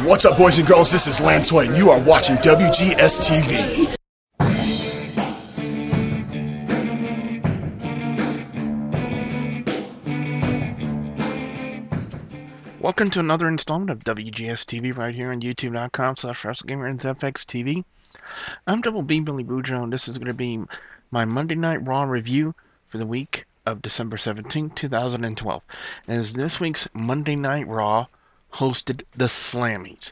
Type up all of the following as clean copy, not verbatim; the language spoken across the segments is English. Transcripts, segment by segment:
What's up, boys and girls? This is Lance White, and you are watching WGS-TV. Welcome to another installment of WGS-TV right here on YouTube.com/WrestleGamer&FXTV. I'm Double B Billy Boudreaux, and this is going to be my Monday Night Raw review for the week of December 17, 2012. As this week's Monday Night Raw hosted the Slammys.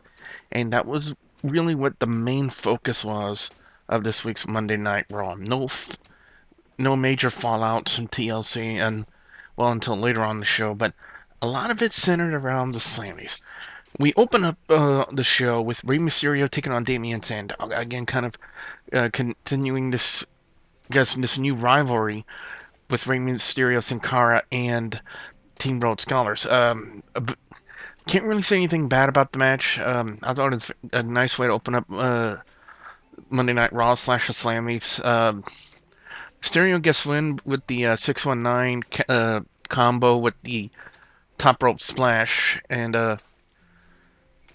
And that was really what the main focus was of this week's Monday Night Raw. No major fallouts from TLC and, well, until later on in the show, but a lot of it centered around the Slammys. We open up the show with Rey Mysterio taking on Damien Sandow. Again, kind of continuing this new rivalry with Rey Mysterio, Sin Cara, and Team Rhodes Scholars. Can't really say anything bad about the match. I thought it's a nice way to open up Monday Night Raw / the Slammys. Mysterio gets win with the 619 combo with the top rope splash, and you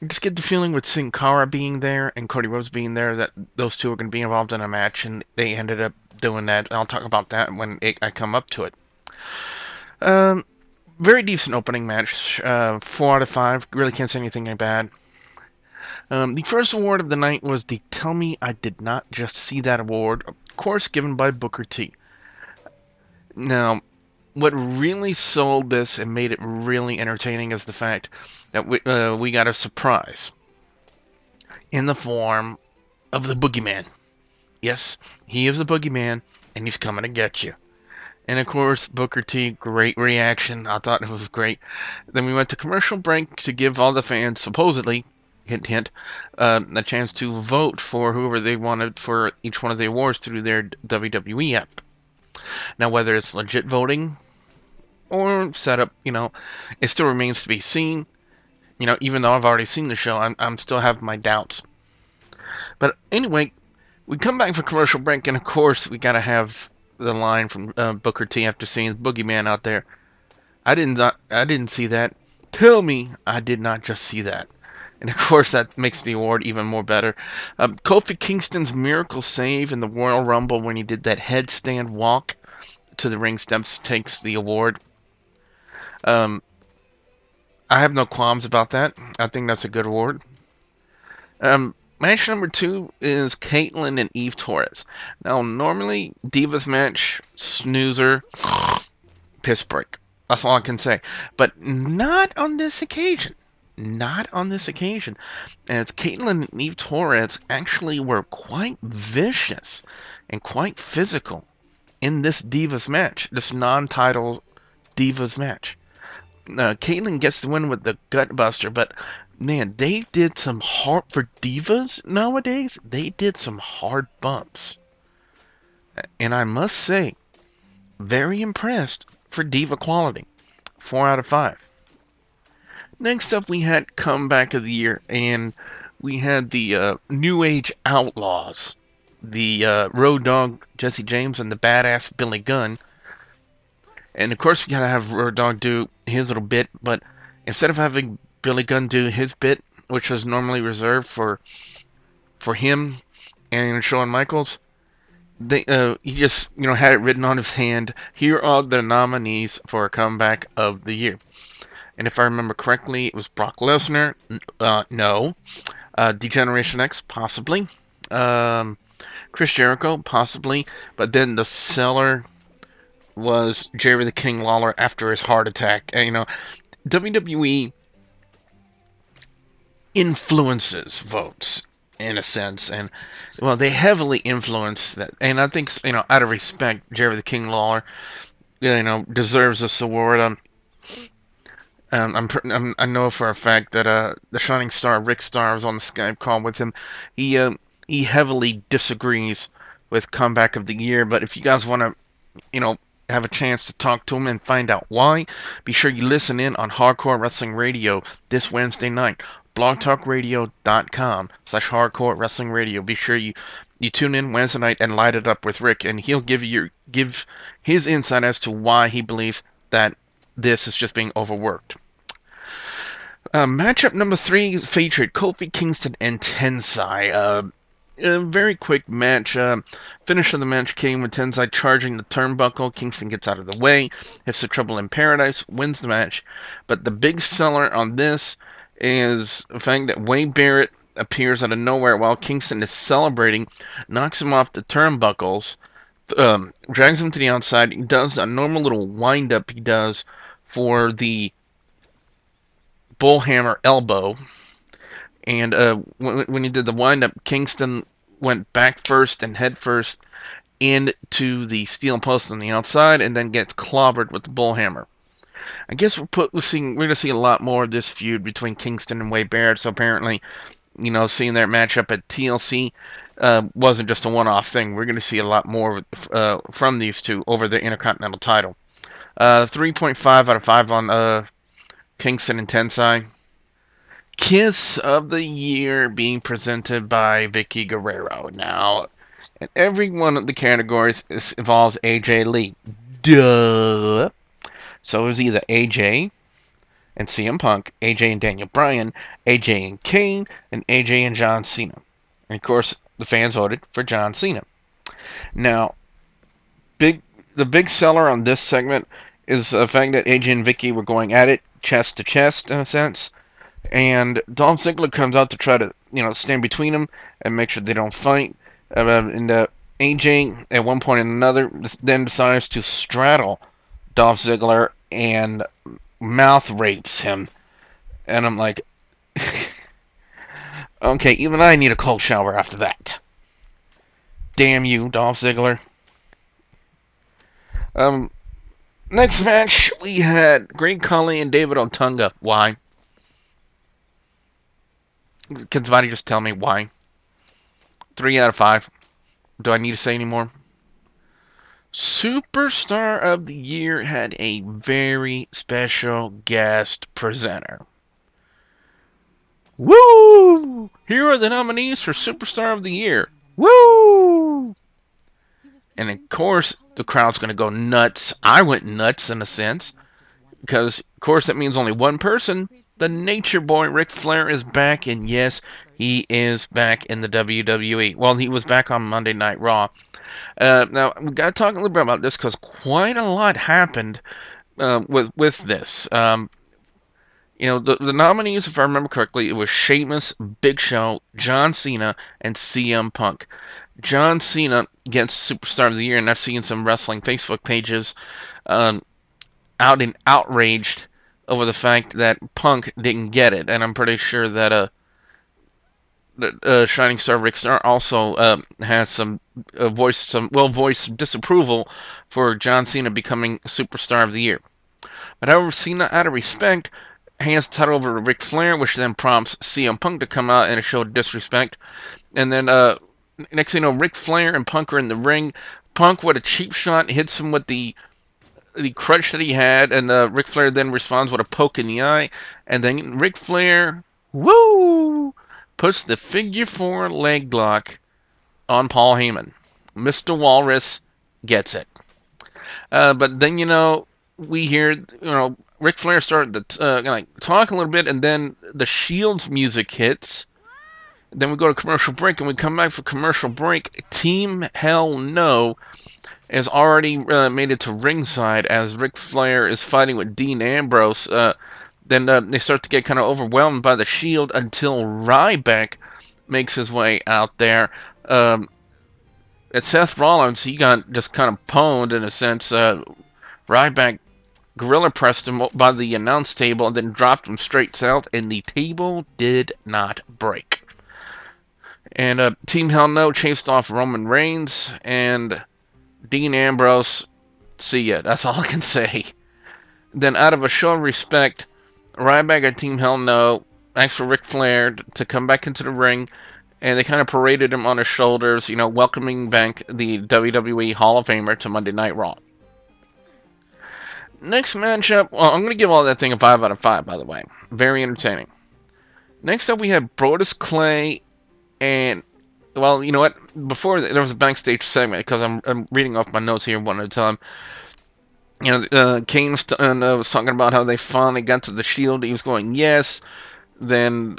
just get the feeling with Sin Cara being there and Cody Rhodes being there that those two are going to be involved in a match, and they ended up doing that. I'll talk about that when I come up to it. Very decent opening match. 4 out of 5. Really can't say anything bad. The first award of the night was the Tell Me I Did Not Just See That award, of course given by Booker T. Now, what really sold this and made it really entertaining is the fact that we got a surprise in the form of the Boogeyman. Yes, he is the Boogeyman, and he's coming to get you. And of course, Booker T, great reaction. I thought it was great. Then we went to commercial break to give all the fans, supposedly, hint hint, a chance to vote for whoever they wanted for each one of the awards through their WWE app. Now, whether it's legit voting or set up, it still remains to be seen. Even though I've already seen the show, I'm still have my doubts. But anyway, we come back for commercial break, and of course, we gotta have the line from Booker T after seeing the Boogeyman out there. I didn't see that. Tell me I did not just see that. And of course, that makes the award even more better. Kofi Kingston's miracle save in the Royal Rumble when he did that headstand walk to the ring steps takes the award. I have no qualms about that. I think that's a good award. Match number 2 is Caitlyn and Eve Torres. Now, normally, Divas match, snoozer, piss break. That's all I can say. But not on this occasion. Not on this occasion. As Caitlyn and Eve Torres actually were quite vicious and quite physical in this Divas match. This non-title Divas match. Caitlyn gets the win with the Gutbuster, but man, they did some hard, for Divas nowadays, they did some hard bumps. And I must say, very impressed for Diva quality. 4 out of 5. Next up, we had Comeback of the Year, and we had the New Age Outlaws. The Road Dogg Jesse James and the Badass Billy Gunn. And of course, we gotta have Road Dogg do his little bit, but instead of having Billy Gunn do his bit, which was normally reserved for him and Shawn Michaels, he just had it written on his hand. Here are the nominees for Comeback of the Year, and if I remember correctly, it was Brock Lesnar. No. D-Generation X, possibly. Chris Jericho, possibly. But then the seller was Jerry the King Lawler after his heart attack. And, WWE influences votes in a sense, and well, they heavily influence that. And I think out of respect, Jerry the King Lawler, deserves this award. I know for a fact that the Shining Star Rick Starr was on the Skype call with him. He heavily disagrees with Comeback of the Year, but if you guys want to, have a chance to talk to him and find out why, be sure you listen in on Hardcore Wrestling Radio this Wednesday night. blogtalkradio.com /Hardcore Wrestling Radio. Be sure you tune in Wednesday night and light it up with Rick, and he'll give his insight as to why he believes that this is just being overworked. Matchup number 3 featured Kofi Kingston and Tensai. A very quick match. Finish of the match came with Tensai charging the turnbuckle. Kingston gets out of the way, hits the Trouble in Paradise, wins the match. But the big seller on this is the fact that Wade Barrett appears out of nowhere while Kingston is celebrating, knocks him off the turnbuckles, drags him to the outside. He does a normal little wind-up he does for the bullhammer elbow. And when he did the wind-up, Kingston went back first and head first into the steel post on the outside and then gets clobbered with the bullhammer. I guess we're going to see a lot more of this feud between Kingston and Wade Barrett. So apparently, seeing their matchup at TLC wasn't just a one-off thing. We're going to see a lot more from these two over the Intercontinental title. 3.5 out of 5 on Kingston and Tensai. Kiss of the Year being presented by Vicky Guerrero. Now, in every one of the categories, this involves AJ Lee. Duh. So it was either AJ and CM Punk, AJ and Daniel Bryan, AJ and Kane, and AJ and John Cena. And of course, the fans voted for John Cena. Now, the big seller on this segment is the fact that AJ and Vicky were going at it chest to chest in a sense. And Dolph Ziggler comes out to try to, stand between them and make sure they don't fight. And AJ, at one point or another, then decides to straddle Dolph Ziggler and mouth rapes him. And I'm like, okay, even I need a cold shower after that. Damn you, Dolph Ziggler. Next match, we had Great Khali and David Otunga. Why? Can somebody just tell me why? 3 out of 5. Do I need to say any more? Superstar of the Year had a very special guest presenter. Woo! Here are the nominees for Superstar of the Year. Woo! And of course, the crowd's going to go nuts. I went nuts in a sense. Because, of course, that means only one person. The Nature Boy, Ric Flair, is back, and yes, he is back in the WWE. Well, he was back on Monday Night Raw. Now, we got to talk a little bit about this because quite a lot happened with this. The nominees, if I remember correctly, it was Sheamus, Big Show, John Cena, and CM Punk. John Cena gets Superstar of the Year, and I've seen some wrestling Facebook pages out and outraged over the fact that Punk didn't get it, and I'm pretty sure that Shining Star Rick Star also has some well-voiced disapproval for John Cena becoming Superstar of the Year. But however, Cena, out of respect, hands the title over to Ric Flair, which then prompts CM Punk to come out in a show of disrespect. And then next thing you know, Ric Flair and Punk are in the ring. Punk, with a cheap shot, hits him with the crutch that he had, and Ric Flair then responds with a poke in the eye, and then Ric Flair, woo, puts the figure 4 leg lock on Paul Heyman. Mr. Walrus gets it. But then, we hear, Ric Flair started to talk a little bit, and then the Shield's music hits. Then we go to commercial break, and we come back for commercial break. Team Hell No has already made it to ringside as Ric Flair is fighting with Dean Ambrose. Then they start to get kind of overwhelmed by the Shield until Ryback makes his way out there. At Seth Rollins, he got just kind of pwned in a sense. Ryback gorilla pressed him by the announce table and then dropped him straight south, and the table did not break. And Team Hell No chased off Roman Reigns, and Dean Ambrose, see ya. That's all I can say. Then, out of a show of respect, Ryback and Team Hell No asked for Ric Flair to come back into the ring, and they kind of paraded him on his shoulders, welcoming back the WWE Hall of Famer to Monday Night Raw. Next matchup, well, I'm going to give all that thing a 5 out of 5, by the way. Very entertaining. Next up, we have Brodus Clay and, well, you know what? Before there was a backstage segment, because I'm reading off my notes here one at a time. Kane was talking about how they finally got to the Shield. He was going, yes. Then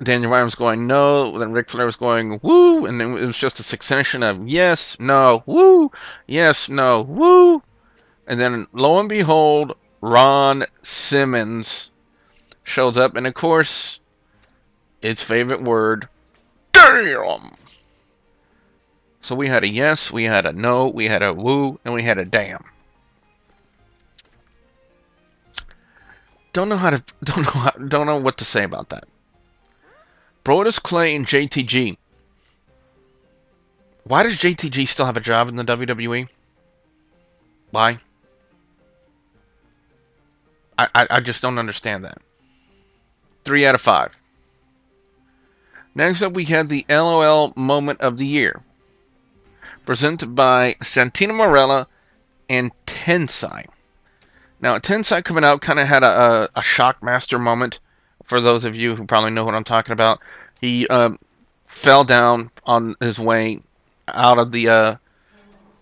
Daniel Bryan was going, no. Then Ric Flair was going, woo. And then it was just a succession of yes, no, woo, yes, no, woo. And then, lo and behold, Ron Simmons shows up. And, of course, its favorite word, damn. So we had a yes, we had a no, we had a woo, and we had a damn. Don't know what to say about that. Brodus Clay and JTG. Why does JTG still have a job in the WWE? Why? I just don't understand that. 3 out of 5. Next up, we had the LOL Moment of the Year, presented by Santino Marella and Tensai. Now, Tensai coming out kind of had a Shockmaster moment. For those of you who probably know what I'm talking about, he fell down on his way out of the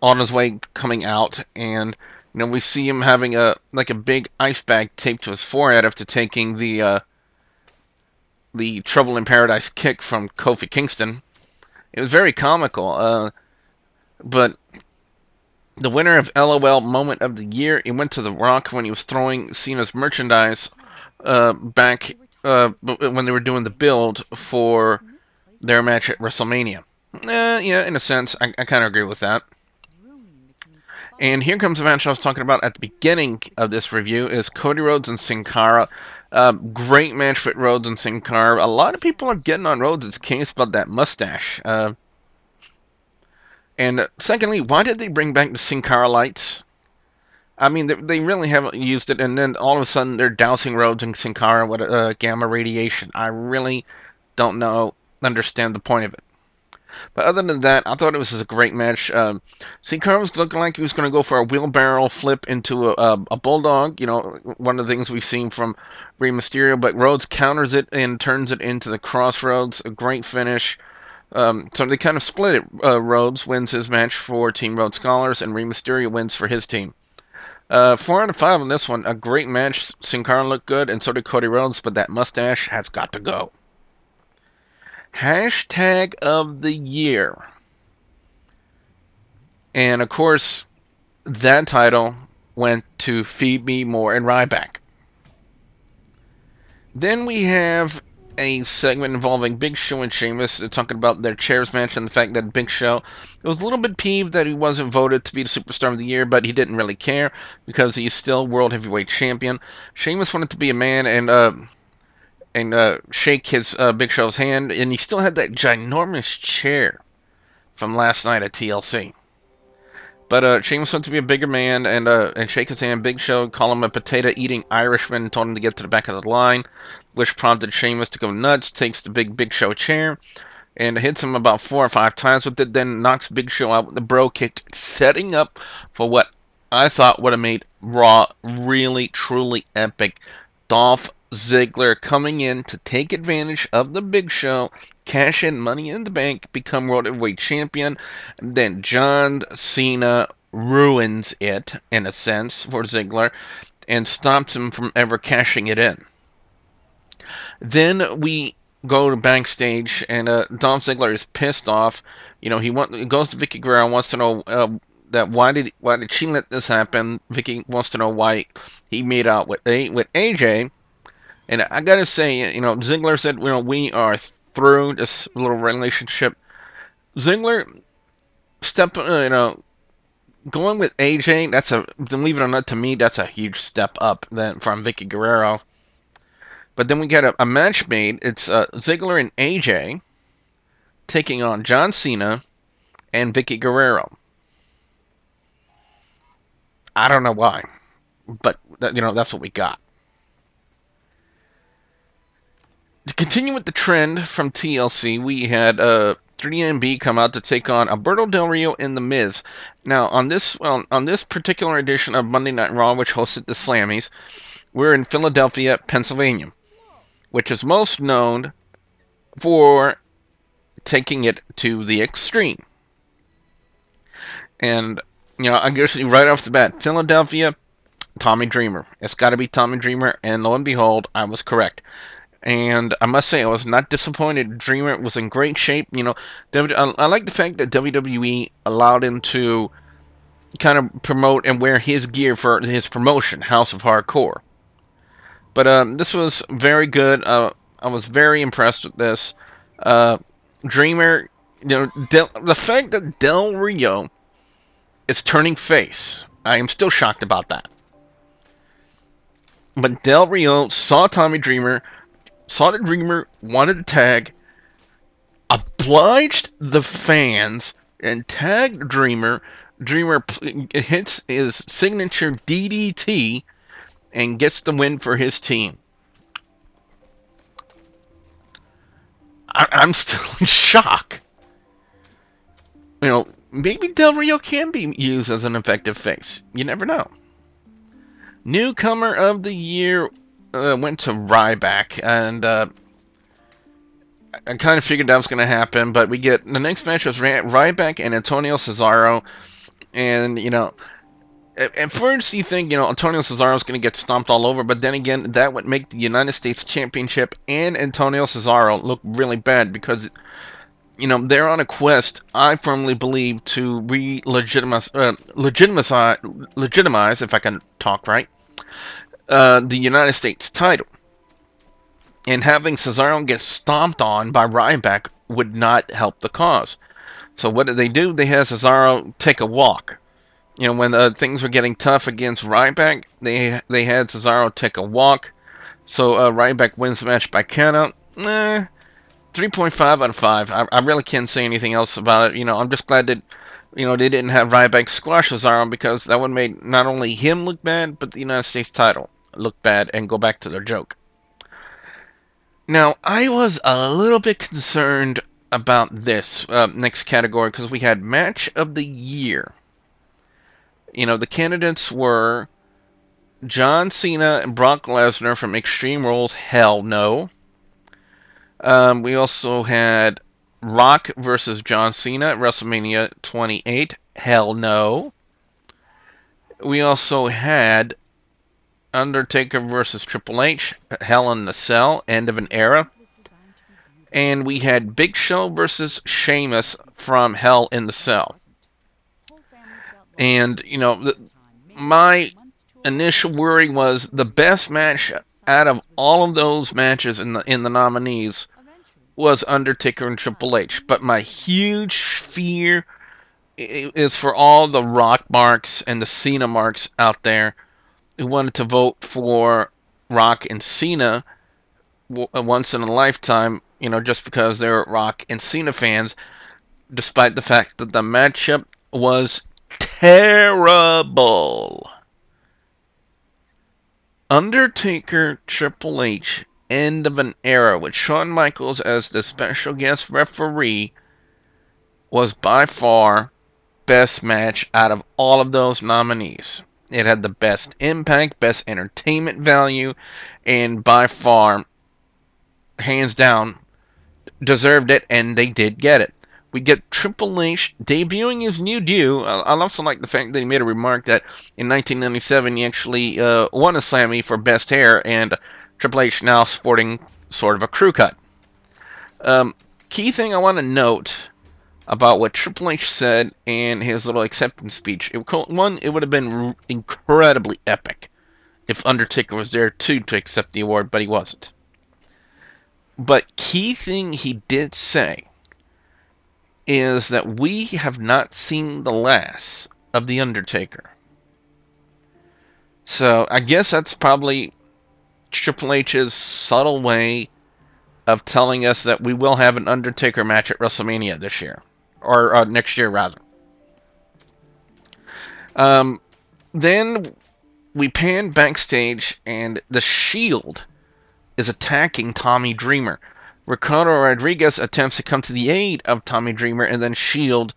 on his way coming out, and we see him having a big ice bag taped to his forehead after taking the Trouble in Paradise kick from Kofi Kingston. It was very comical, but the winner of LOL Moment of the Year, it went to The Rock when he was throwing Cena's merchandise back when they were doing the build for their match at WrestleMania. Yeah, in a sense, I kind of agree with that. And here comes the match I was talking about at the beginning of this review, is Cody Rhodes and Sin Cara. Great match with Rhodes and Sin Cara. A lot of people are getting on Rhodes' case about that mustache. And secondly, why did they bring back the Sin Cara lights? I mean, they really haven't used it, and then all of a sudden they're dousing Rhodes and Sin Cara with gamma radiation. I really don't understand the point of it. But other than that, I thought it was a great match. Sin Cara was looking like he was going to go for a wheelbarrow flip into a bulldog. One of the things we've seen from Rey Mysterio. But Rhodes counters it and turns it into the Crossroads. A great finish. So they kind of split it. Rhodes wins his match for Team Rhodes Scholars, and Rey Mysterio wins for his team. 4 out of 5 on this one. A great match. Sin Cara looked good, and so did Cody Rhodes, but that mustache has got to go. Hashtag of the Year. And, of course, that title went to Phoebe Moore and Ryback. Then we have a segment involving Big Show and Sheamus talking about their chairs match and the fact that Big Show was a little bit peeved that he wasn't voted to be the Superstar of the Year, but he didn't really care because he's still World Heavyweight Champion. Sheamus wanted to be a man and shake his Big Show's hand, and he still had that ginormous chair from last night at TLC. But Sheamus wanted to be a bigger man and shake his hand. Big Show called him a potato-eating Irishman and told him to get to the back of the line, which prompted Sheamus to go nuts, takes the Big Show chair, and hits him about 4 or 5 times with it, then knocks Big Show out with the bro kick, setting up for what I thought would have made Raw really, truly epic. Dolph Ziggler coming in to take advantage of the Big Show, cash in Money in the Bank, become World Heavyweight Champion, and then John Cena ruins it, in a sense, for Ziggler, and stops him from ever cashing it in. Then we go to backstage, and Dolph Ziggler is pissed off. He goes to Vicky Guerrero, wants to know that why did she let this happen. Vicky wants to know why he made out with AJ. And I gotta say, Ziggler said, we are through this little relationship. Ziggler going with AJ, believe it or not, to me, that's a huge step up from Vicky Guerrero. But then we get a match made. It's Ziggler and AJ taking on John Cena and Vicky Guerrero. I don't know why, but that's what we got. To continue with the trend from TLC, we had 3MB come out to take on Alberto Del Rio and The Miz. Now, on this particular edition of Monday Night Raw, which hosted the Slammys, we're in Philadelphia, Pennsylvania, which is most known for taking it to the extreme. And, I guess right off the bat, Philadelphia, Tommy Dreamer. It's got to be Tommy Dreamer, and lo and behold, I was correct. And I must say, I was not disappointed. Dreamer was in great shape. You know, I like the fact that WWE allowed him to kind of promote and wear his gear for his promotion, House of Hardcore. But this was very good. I was very impressed with this. Dreamer, you know, the fact that Del Rio is turning face, I am still shocked about that. But Del Rio saw Tommy Dreamer, saw the Dreamer, wanted to tag, obliged the fans, and tagged Dreamer. Dreamer hits his signature DDT and gets the win for his team. I'm still in shock. You know, maybe Del Rio can be used as an effective face. You never know. Newcomer of the year went to Ryback, and I kind of figured that was going to happen, but we get the next match was Ryback and Antonio Cesaro, and you know, at first you think, you know, Antonio Cesaro is going to get stomped all over, but then again, that would make the United States Championship and Antonio Cesaro look really bad because, you know, they're on a quest, I firmly believe, to legitimize, if I can talk right, the United States title. And having Cesaro get stomped on by Ryback would not help the cause. So what did they do? They had Cesaro take a walk. You know, when things were getting tough against Ryback, they had Cesaro take a walk. So Ryback wins the match by countout. 3.5 out of 5. I really can't say anything else about it. You know, I'm just glad that, you know, they didn't have Ryback squash Cesaro, because that would make not only him look bad, but the United States title look bad and go back to their joke. Now, I was a little bit concerned about this next category, because we had Match of the Year. You know, the candidates were John Cena and Brock Lesnar from Extreme Rules, Hell No. We also had Rock versus John Cena at WrestleMania 28, Hell No. We also had Undertaker versus Triple H, Hell in the Cell, End of an Era. And we had Big Show versus Sheamus from Hell in the Cell. And, you know, my initial worry was the best match out of all of those matches in the nominees was Undertaker and Triple H. But my huge fear is for all the Rock marks and the Cena marks out there who wanted to vote for Rock and Cena once in a lifetime, you know, just because they're Rock and Cena fans, despite the fact that the matchup was terrible. Undertaker, Triple H, End of an Era, with Shawn Michaels as the special guest referee, was by far best match out of all of those nominees. It had the best impact, best entertainment value, and by far, hands down, deserved it, and they did get it. We get Triple H debuting his new due. I also like the fact that he made a remark that in 1997 he actually won a Slammy for best hair, and Triple H now sporting sort of a crew cut. Key thing I want to note about what Triple H said in his little acceptance speech. One, it would have been incredibly epic if Undertaker was there too to accept the award, but he wasn't. But key thing he did say is that we have not seen the last of The Undertaker. So I guess that's probably Triple H's subtle way of telling us that we will have an Undertaker match at WrestleMania this year. Or next year, rather. Then we pan backstage, and The Shield is attacking Tommy Dreamer. Ricardo Rodriguez attempts to come to the aid of Tommy Dreamer, and then Shield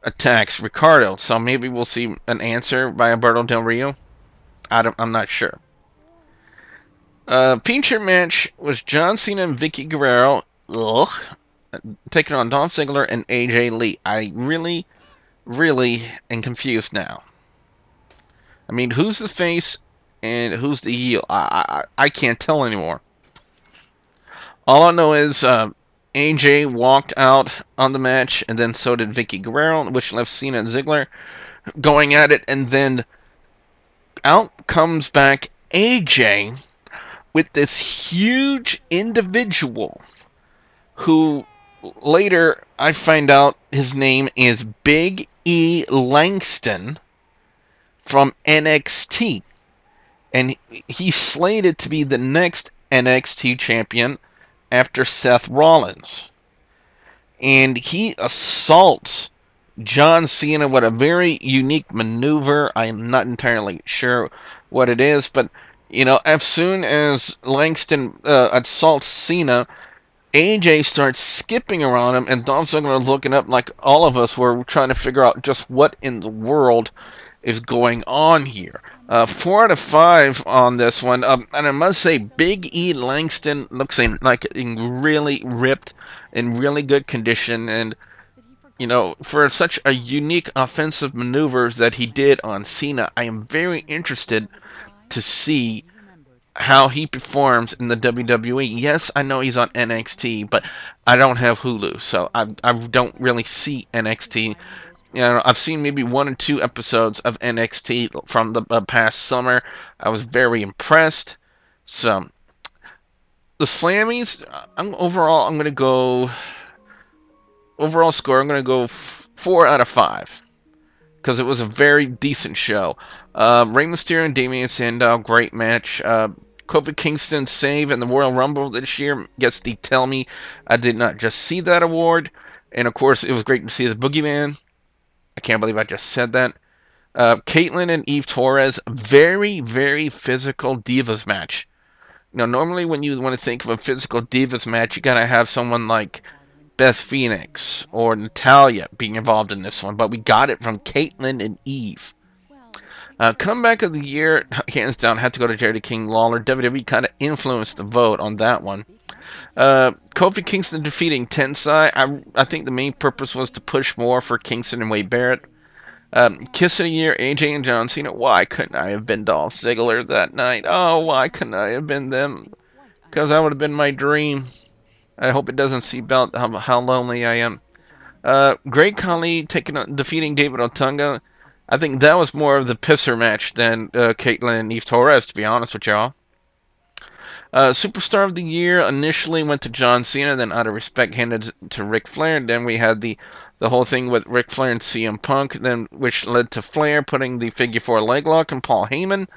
attacks Ricardo. So maybe we'll see an answer by Alberto Del Rio. I'm not sure. Feature match was John Cena and Vicky Guerrero taking on Dolph Ziggler and AJ Lee. I really am confused now. I mean, who's the face and who's the heel. I can't tell anymore. All I know is AJ walked out on the match, and then so did Vicky Guerrero, which left Cena and Ziggler going at it, and then out comes back AJ with this huge individual who later I find out his name is Big E Langston from NXT. And he's slated to be the next NXT champion after Seth Rollins. And he assaults John Cena with a very unique maneuver. I'm not entirely sure what it is, but you know, as soon as Langston assaults Cena, AJ starts skipping around him, and Dolph Ziggler is looking up like all of us were trying to figure out just what in the world is going on here. 4 out of 5 on this one, and I must say, Big E Langston looks like in really ripped, in really good condition, and you know, for such a unique offensive maneuvers that he did on Cena, I am very interested to see how he performs in the WWE. Yes, I know he's on NXT, but I don't have Hulu, so I don't really see NXT. You know, I've seen maybe 1 or 2 episodes of NXT from the past summer. I was very impressed. So, the Slammys, overall score, I'm going to go 4 out of 5. Because it was a very decent show. Rey Mysterio and Damian Sandow, great match. Kofi Kingston's save in the Royal Rumble this year gets the Tell Me I Did Not Just See That award. And of course, it was great to see the Boogeyman. I can't believe I just said that. Caitlyn and Eve Torres, very, very physical Divas match. You know, normally when you want to think of a physical Divas match, you gotta have someone like Beth Phoenix or Natalya being involved in this one, but we got it from Caitlyn and Eve. Comeback of the year, hands down, had to go to Jerry King Lawler. WWE kind of influenced the vote on that one. Kofi Kingston defeating Tensai. I think the main purpose was to push more for Kingston and Wade Barrett. Kiss of the year, AJ and John Cena. Why couldn't I have been Dolph Ziggler that night? Oh, why couldn't I have been them? Because that would have been my dream. I hope it doesn't see about how lonely I am. Great Khali defeating David Otunga. I think that was more of the pisser match than Caitlyn and Eve Torres, to be honest with y'all. Superstar of the Year initially went to John Cena, then out of respect handed to Ric Flair. Then we had the whole thing with Ric Flair and CM Punk, then which led to Flair putting the figure 4 leg lock on Paul Heyman,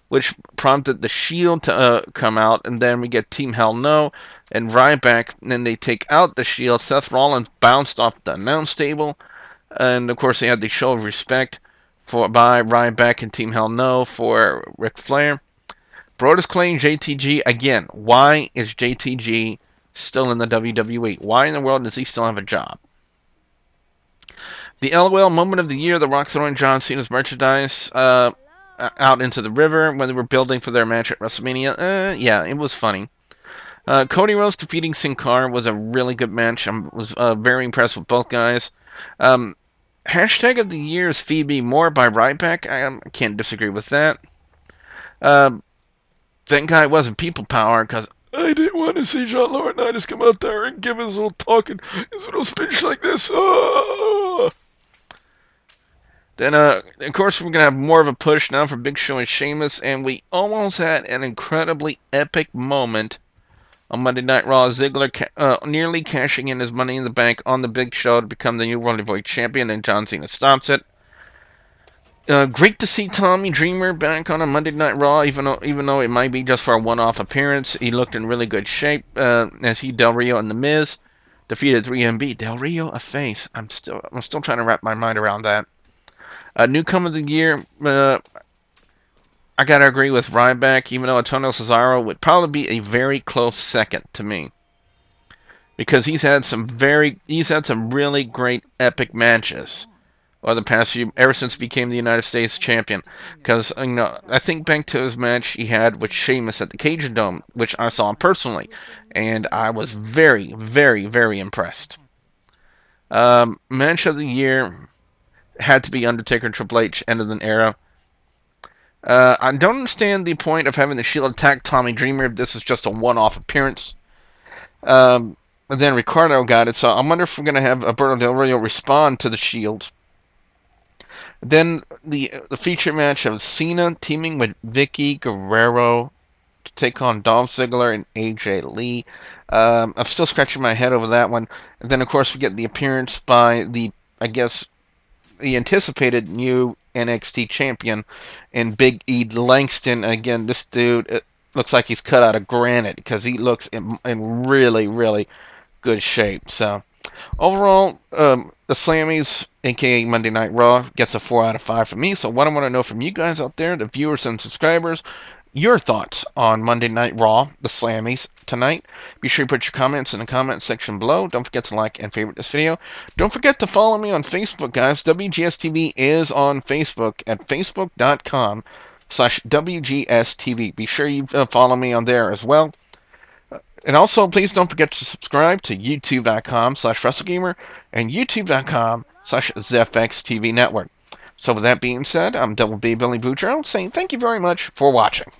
which prompted the Shield to come out, and then we get Team Hell No and Ryback, and then they take out the Shield. Seth Rollins bounced off the announce table, and of course they had the show of respect by Ryback and Team Hell No for Ric Flair. Brodus Clay, JTG, again, why is JTG still in the WWE? Why in the world does he still have a job? The LOL moment of the year, The Rock throwing John Cena's merchandise out into the river when they were building for their match at WrestleMania. Yeah, it was funny. Cody Rhodes defeating Sin Cara was a really good match. I was very impressed with both guys. Hashtag of the year is Phoebe Moore by Ryback. I can't disagree with that. Thank God it wasn't People Power, because I didn't want to see John Laurinaitis come out there and give his little talking, his little speech like this. Oh! Then, of course, we're going to have more of a push now for Big Show and Sheamus, and we almost had an incredibly epic moment on Monday Night Raw. Ziggler nearly cashing in his Money in the Bank on the Big Show to become the new World Heavyweight Champion, and John Cena stops it. Great to see Tommy Dreamer back on a Monday Night Raw, even though it might be just for a one-off appearance. He looked in really good shape as he, Del Rio, and The Miz defeated 3MB. Del Rio, a face. I'm still trying to wrap my mind around that. Newcomer of the year, I gotta agree with Ryback, even though Antonio Cesaro would probably be a very close second to me, because he's had some really great epic matches over the past few, ever since he became the United States champion. Because I think back to his match he had with Sheamus at the Cajun Dome, which I saw personally, and I was very, very, very impressed. Match of the year had to be Undertaker and Triple H, end of an era. I don't understand the point of having the Shield attack Tommy Dreamer if this is just a one-off appearance. And then Ricardo got it, so I wonder if we're going to have Alberto Del Rio respond to the Shield. Then the feature match of Cena teaming with Vicky Guerrero to take on Dolph Ziggler and AJ Lee. I'm still scratching my head over that one. And then, of course, we get the appearance by the anticipated new NXT champion in Big E Langston. Again, this dude, it looks like he's cut out of granite because he looks in really, really good shape. So, overall, the Slammys, aka Monday Night Raw, gets a 4 out of 5 from me. So, what I want to know from you guys out there, the viewers and subscribers, your thoughts on Monday Night Raw, the Slammys, tonight. Be sure you put your comments in the comment section below. Don't forget to like and favorite this video. Don't forget to follow me on Facebook, guys. WGS-TV is on Facebook at facebook.com/WGS-TV. Be sure you follow me on there as well. And also, please don't forget to subscribe to youtube.com/WrestleGamer and youtube.com/ZFXTV Network. So with that being said, I'm Double B Billy Boudreaux saying thank you very much for watching.